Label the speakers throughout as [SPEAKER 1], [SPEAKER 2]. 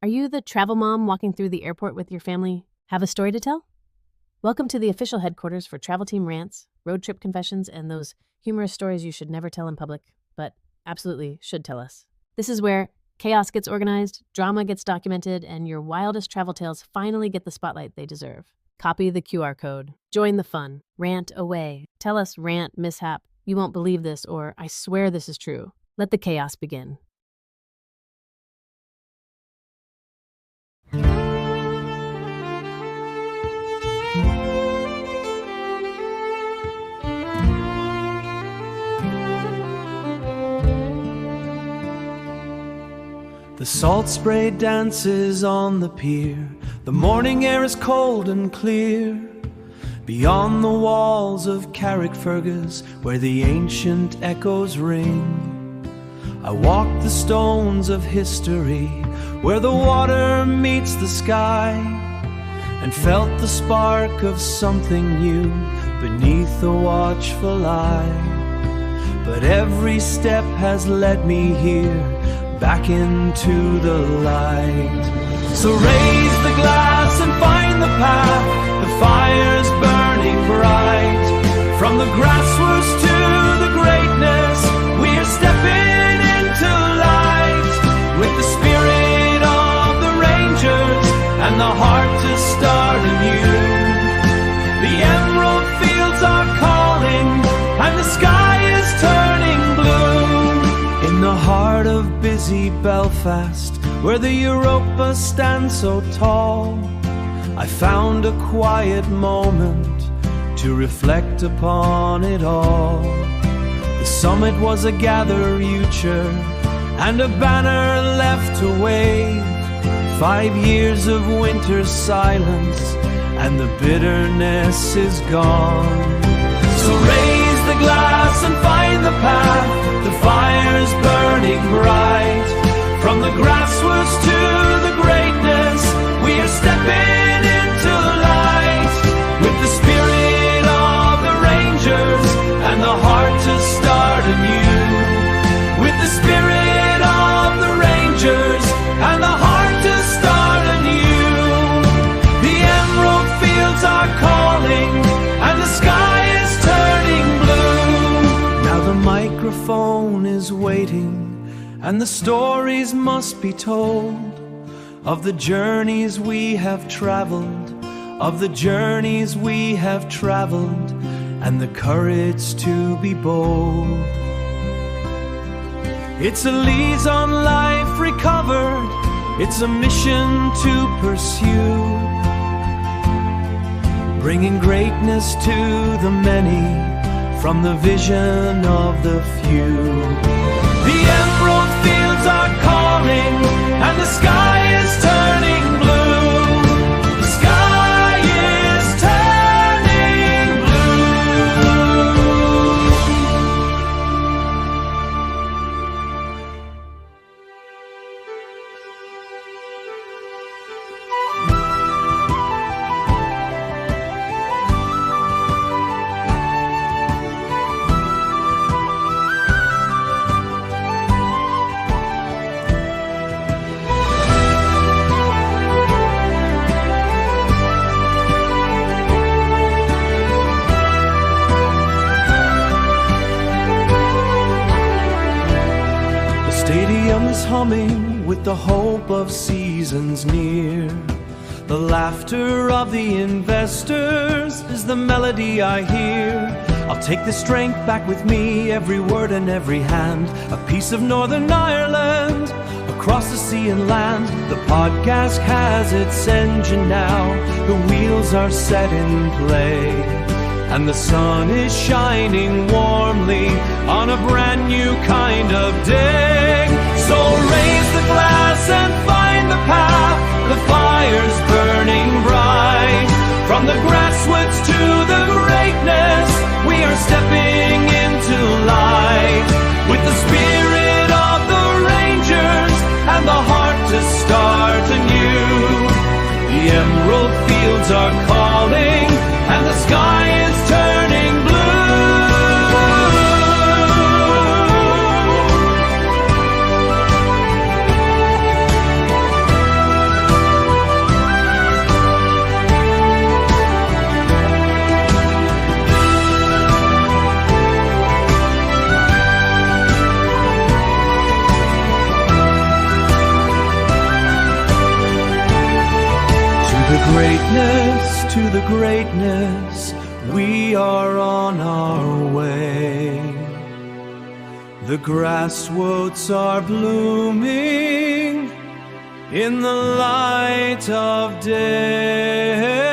[SPEAKER 1] Are you the travel mom walking through the airport with your family? Have a story to tell? Welcome to the official headquarters for Travel Team Rants, Road Trip Confessions, and those humorous stories you should never tell in public, but absolutely should tell us. This is where chaos gets organized, drama gets documented, and your wildest travel tales finally get the spotlight they deserve. Copy the QR code. Join the fun. Rant away. Tell us rant, mishap, you won't believe this, or I swear this is true. Let the chaos begin.
[SPEAKER 2] The salt spray dances on the pier. The morning air is cold and clear. Beyond the walls of Carrickfergus, where the ancient echoes ring, I walk the stones of history, where the water meets the sky, and felt the spark of something new beneath the watchful eye. But every step has led me here, back into the light. So raise the glass and find the path. The fire's burning bright. From the grassroots to the greatness, we are stepping into light. With the spirit of the Rangers and the heart to start anew. The emerald fields are calling and the sky is turning blue. In the heart of busy Belfast, where the Europa stands so tall, I found a quiet moment to reflect upon it all. The summit was a gather-future and a banner left to wave. 5 years of winter silence and the bitterness is gone. So raise the glass and find the path. The fire's burning bright. From the grassroots to the greatness, we are stepping into light. With the spirit of the Rangers and the heart to start anew. With the spirit of the Rangers and the heart to start anew. The emerald fields are calling and the sky is turning blue. Now the microphone is waiting and the stories must be told of the journeys we have traveled, of the journeys we have traveled, and the courage to be bold. It's a lease on life recovered, it's a mission to pursue, bringing greatness to the many from the vision of the few. The emerald fields are calling and the sky is turning blue. The sky is turning blue. Humming with the hope of seasons near. The laughter of the investors is the melody I hear. I'll take the strength back with me, every word and every hand. A piece of Northern Ireland, across the sea and land. The podcast has its engine now. The wheels are set in play, and the sun is shining warmly on a brand new kind of day. So raise the glass and find the path. The fire's burning bright. From the grassroots to the greatness, we are stepping into light. With the spirit of the Rangers and the heart to start anew. The emerald fields are calling and the sky is turning blue. the greatness, to the greatness, we are on our way. The grassroots are blooming in the light of day.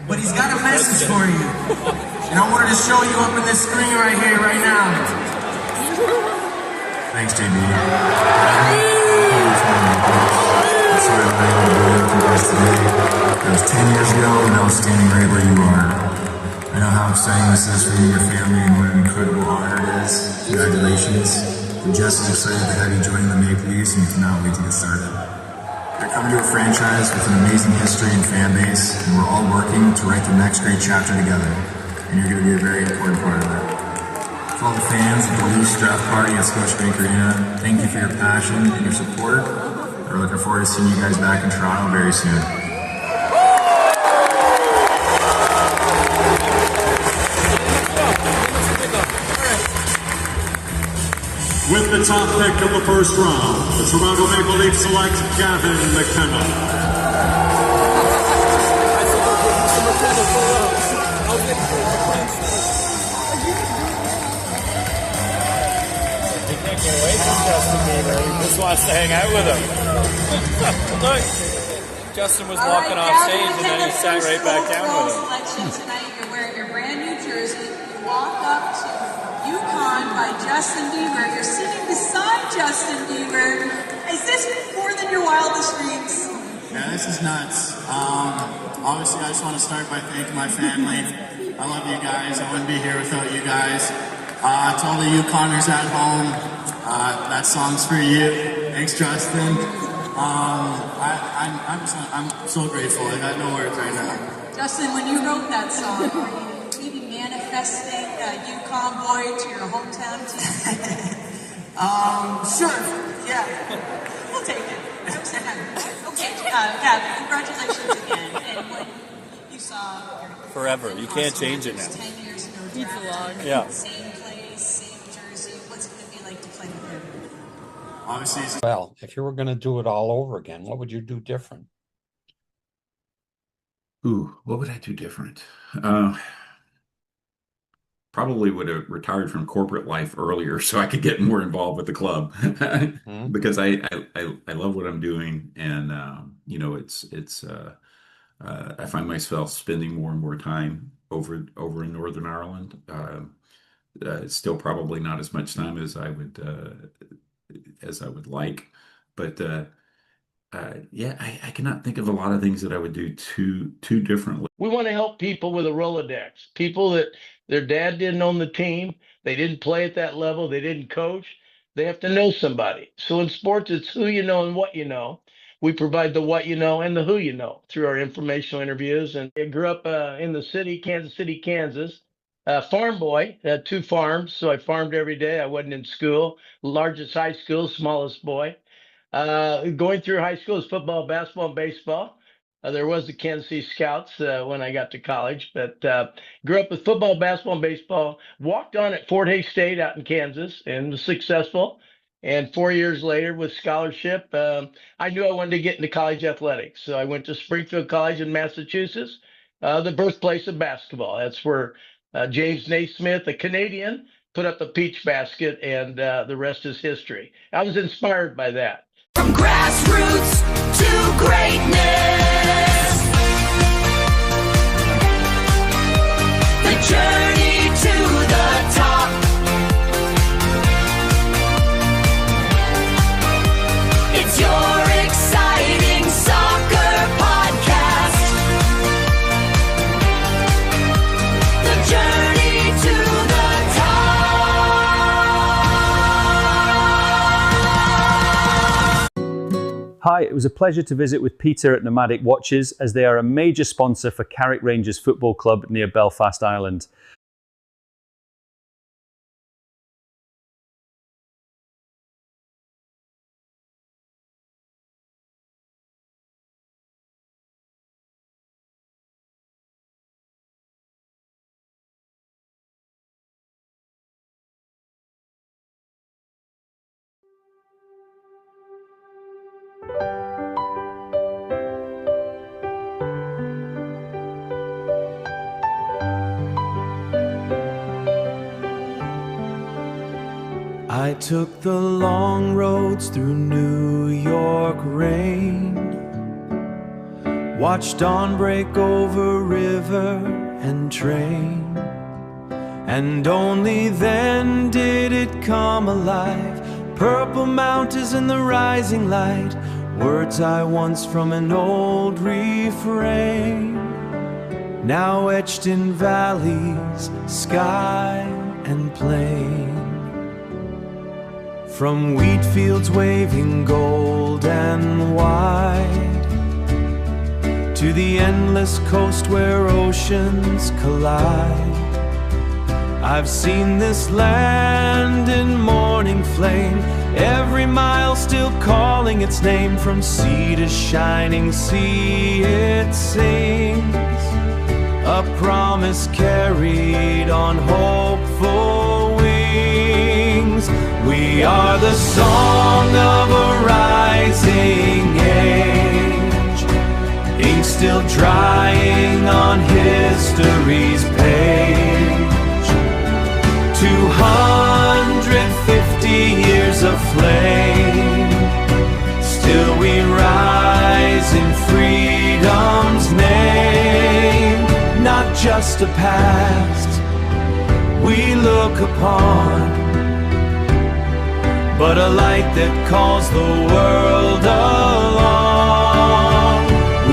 [SPEAKER 3] But he's got a message for you. And I wanted to show you up in this screen right here, right now. Thanks, JB. I'm sorry that I couldn't be with you guys today. That was 10 years ago, and I was standing right where you are. I know how exciting this is for you and your family, and what an incredible honor it is. Congratulations. I'm just as excited to have you joining the Maple Leafs, and cannot wait to get started. You're coming to a franchise with an amazing history and fan base, and we're all working to write the next great chapter together. And you're going to be a very important part of it. For all the fans at the Leafs draft party at Scotiabank Arena, thank you for your passion and your support. We're looking forward to seeing you guys back in Toronto very soon.
[SPEAKER 4] With the top pick of the first round, the Toronto Maple Leafs select Gavin McKenna.
[SPEAKER 5] He can't get away from Justin Bieber. He just wants to hang out with him. Look, Justin was walking off stage and then he sat right back down with him.
[SPEAKER 6] Selection tonight, you're wearing your brand new jersey. You walk up to UConn by Justin Bieber. You're sitting beside Justin Bieber. Is this more than your wildest dreams?
[SPEAKER 3] Yeah, this is nuts. Obviously, I just want to start by thanking my family. I love you guys. I wouldn't be here without you guys. To all the UConners at home, that song's for you. Thanks, Justin. I'm so grateful. I got no words right now.
[SPEAKER 6] Justin, when you wrote that song, were you maybe manifesting UConn boy to your hometown team?
[SPEAKER 3] Sure. Yeah.
[SPEAKER 6] We'll take it. Okay, Gavin, congratulations again. And when you saw your
[SPEAKER 5] Forever. You can't change it now.
[SPEAKER 6] 10 years ago, drafted,
[SPEAKER 5] Yeah.
[SPEAKER 6] same place, same jersey. What's it going to be like to play with him?
[SPEAKER 3] Obviously,
[SPEAKER 7] Well, if you were going to do it all over again, what would you do different?
[SPEAKER 8] Ooh, what would I do different? Probably would have retired from corporate life earlier so I could get more involved with the club because I love what I'm doing, and I find myself spending more and more time over in Northern Ireland. Still probably not as much time as I would like, but yeah, I cannot think of a lot of things that I would do too differently.
[SPEAKER 9] We want to help people with a Rolodex, people that their dad didn't own the team, they didn't play at that level, they didn't coach, they have to know somebody. So in sports, it's who you know and what you know. We provide the what you know and the who you know through our informational interviews. And I grew up in the city, Kansas City, Kansas. Farm boy, had 2 farms, so I farmed every day. I wasn't in school. Largest high school, smallest boy. Going through high school is football, basketball, and baseball. There was the Kansas City Scouts when I got to college, but grew up with football, basketball, and baseball. Walked on at Fort Hays State out in Kansas and was successful. And 4 years later, with scholarship, I knew I wanted to get into college athletics. So I went to Springfield College in Massachusetts, the birthplace of basketball. That's where James Naismith, a Canadian, put up a peach basket, and the rest is history. I was inspired by that.
[SPEAKER 10] From grassroots to greatness, the journey to the top. It's your exciting soccer podcast. The journey to the top.
[SPEAKER 11] Hi, it was a pleasure to visit with Peter at Nomadic Watches, as they are a major sponsor for Carrick Rangers Football Club near Belfast, Ireland.
[SPEAKER 2] I took the long roads through New York rain, watched dawn break over river and train, and only then did it come alive. Purple mountains in the rising light, words I once from an old refrain, now etched in valleys, sky and plain. From wheat fields waving gold and wide, to the endless coast where oceans collide, I've seen this land in morning flame, every mile still calling its name. From sea to shining sea it sings, a promise carried on hopeful wings. We are the song of a rising age, ink still drying on history's page. 250 years of flame, still we rise in freedom's name. Not just a past we look upon, but a light that calls the world along.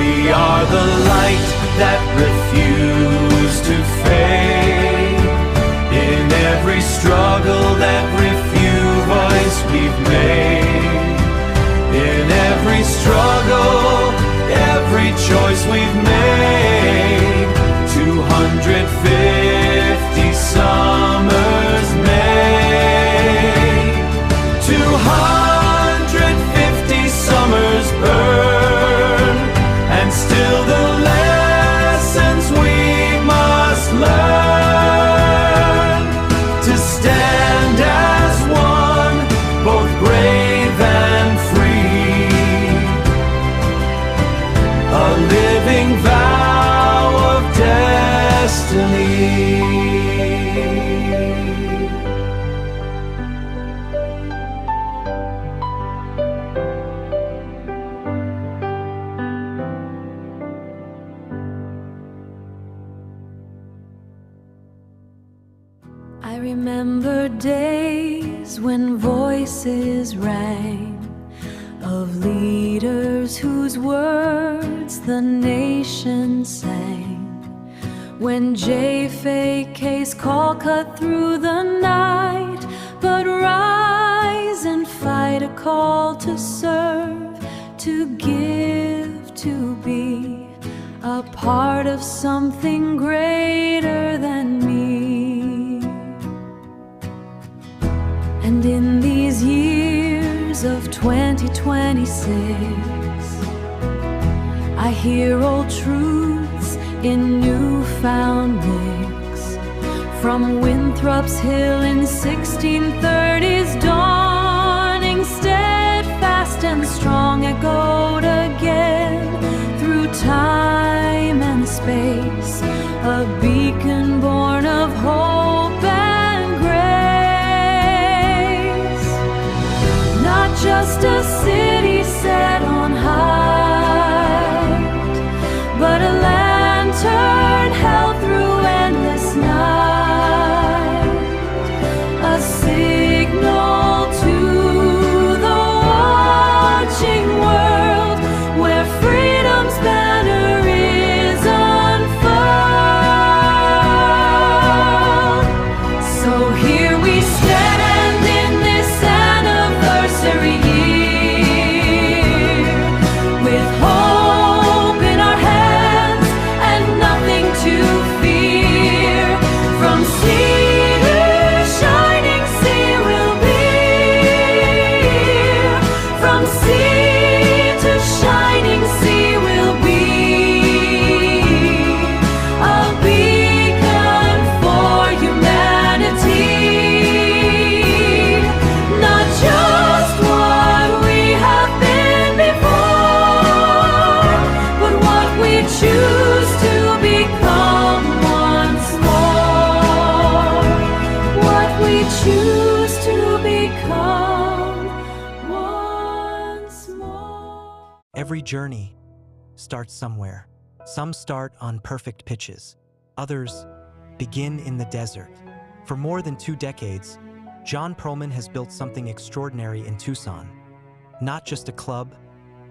[SPEAKER 2] We are the light that refused to fade, in every struggle, every few voice we've made, in every struggle, every choice we've made. 250 summers made, 250 summers burn, and still the lessons we must learn, to stand as one, both brave and free, a living vow of destiny.
[SPEAKER 12] I remember days when voices rang of leaders whose words the nation sang, when JFK's call cut through the night. But rise and fight, a call to serve, to give, to be a part of something greater than me. And in these years of 2026, I hear old truths in newfound mix, from Winthrop's Hill in 1630s, dawning steadfast and strong, echoed again through time and space, a beacon born of hope and grace. just a city set on high, but a lantern held through endless night, a signal to the watching world where freedom's banner is unfurled. So here we stand in this anniversary year, with hope in our hands and nothing to fear. From sea to shining sea we'll be here. From sea to shining sea we'll be a beacon for humanity. Not just what we have been before, but what we choose to become once more. What we choose to become once more.
[SPEAKER 13] Every journey starts somewhere. Some start on perfect pitches. Others begin in the desert. For more than 2 decades, John Perlman has built something extraordinary in Tucson. Not just a club,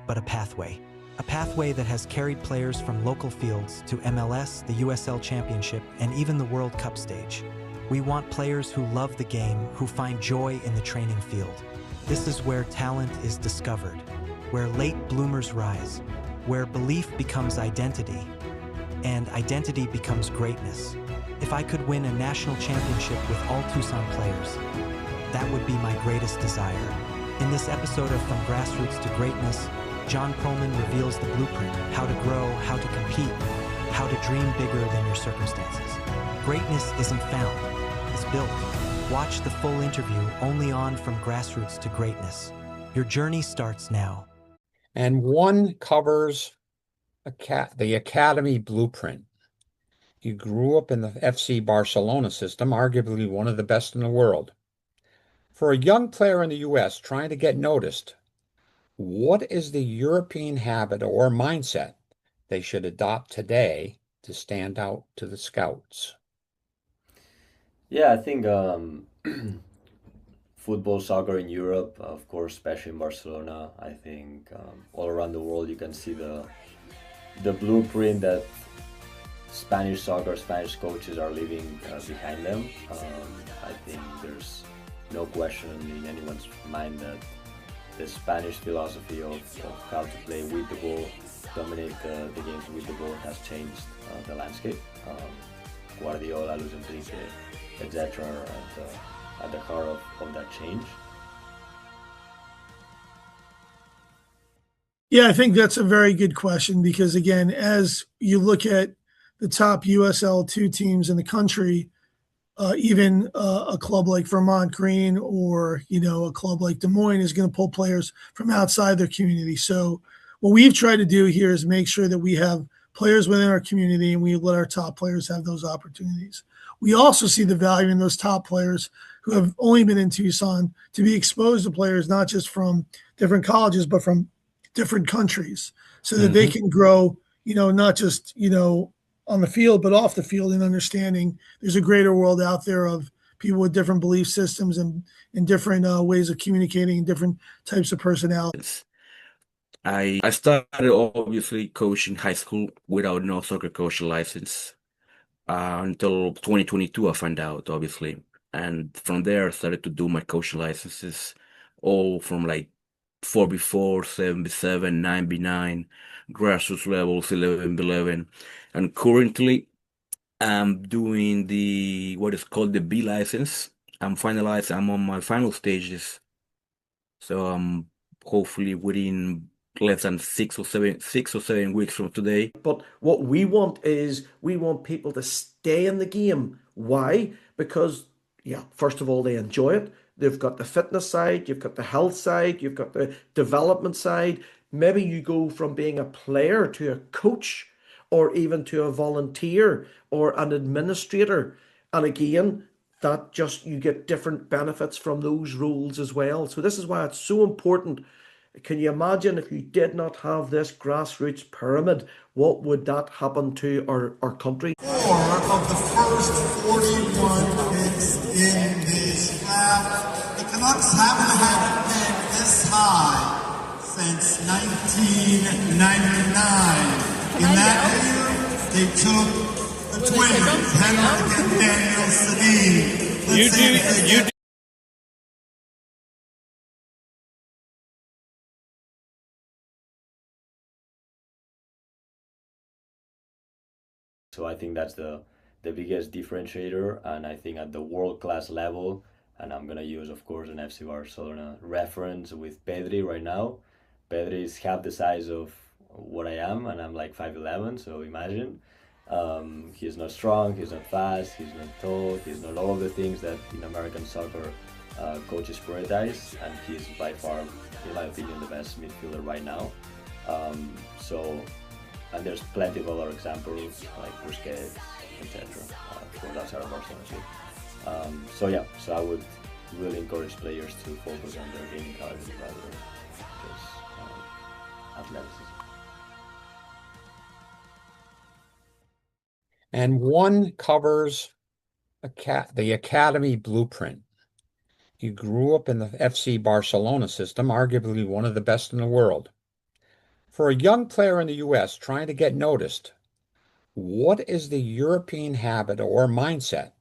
[SPEAKER 13] but a pathway. A pathway that has carried players from local fields to MLS, the USL Championship, and even the World Cup stage. We want players who love the game, who find joy in the training field. This is where talent is discovered, where late bloomers rise, where belief becomes identity, and identity becomes greatness. If I could win a national championship with all Tucson players, that would be my greatest desire. In this episode of From Grassroots to Greatness, John Perlman reveals the blueprint, how to grow, how to compete, how to dream bigger than your circumstances. Greatness isn't found, it's built. Watch the full interview only on From Grassroots to Greatness. Your journey starts now.
[SPEAKER 7] And one covers the academy blueprint. He grew up in the FC Barcelona system, arguably one of the best in the world. For a young player in the U.S. trying to get noticed, what is the European habit or mindset they should adopt today to stand out to the scouts?
[SPEAKER 14] Yeah, I think football, soccer in Europe, of course, especially in Barcelona, I think all around the world you can see the blueprint that Spanish soccer, Spanish coaches are leaving behind them. I think there's no question in anyone's mind that the Spanish philosophy of how to play with the ball, dominate the games with the ball has changed the landscape. Guardiola, Luis Enrique, etc. are at the heart of that change.
[SPEAKER 15] Yeah, I think that's a very good question because, again, as you look at the top USL2 teams in the country, even a club like Vermont Green or, a club like Des Moines is going to pull players from outside their community. So what we've tried to do here is make sure that we have players within our community and we let our top players have those opportunities. We also see the value in those top players who have only been in Tucson to be exposed to players not just from different colleges, but from different countries so that they can grow, not just, on the field, but off the field and understanding there's a greater world out there of people with different belief systems and different ways of communicating and different types of personalities.
[SPEAKER 16] I started obviously coaching high school without no soccer coach license until 2022 I found out, obviously. And from there I started to do my coaching licenses all from like 4B4, 7B7, 9B9, grassroots levels, 11B11. And currently I'm doing what is called the B license. I'm on my final stages. So hopefully within less than 6 or 7 weeks from today.
[SPEAKER 17] But what we want is we want people to stay in the game. Why? Because, first of all, they enjoy it. They've got the fitness side, you've got the health side, you've got the development side. Maybe you go from being a player to a coach or even to a volunteer or an administrator. And again, that just you get different benefits from those rules as well. So this is why it's so important. Can you imagine if you did not have this grassroots pyramid, what would that happen to our country?
[SPEAKER 18] 4 of the first 41 picks in this draft. The Canucks haven't had a pick this high since 1999. In that year, they took the twins, Henrik and Daniel Sedin.
[SPEAKER 5] You do.
[SPEAKER 14] So I think that's the biggest differentiator, and I think at the world-class level, and I'm gonna use, of course, an FC Barcelona reference with Pedri right now. Pedri is half the size of what I am, and I'm like 5'11", so imagine. He's not strong, he's not fast, he's not tall, he's not all of the things that in American soccer coaches prioritize, and he's by far, in my opinion, the best midfielder right now. And there's plenty of other examples like Busquets, etc. For outside of Barcelona too. So I would really encourage players to focus on their gaming quality rather than just athleticism.
[SPEAKER 7] And one covers the academy blueprint. He grew up in the FC Barcelona system, arguably one of the best in the world. For a young player in the U.S. trying to get noticed, what is the European habit or mindset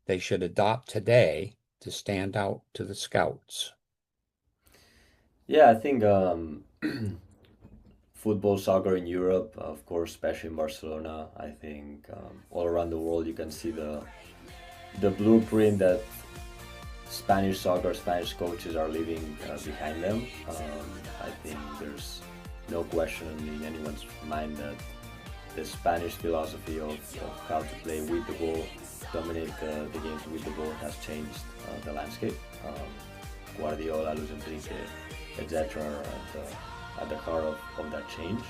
[SPEAKER 7] they should adopt today to stand out to the scouts?
[SPEAKER 14] Yeah, I think football, soccer in Europe, of course, especially in Barcelona, I think all around the world you can see the blueprint that Spanish soccer, Spanish coaches are leaving behind them. I think there's no question in anyone's mind that the Spanish philosophy of how to play with the ball, dominate the games with the ball has changed the landscape. Guardiola, Luis Enrique, etc. are at the heart of that change.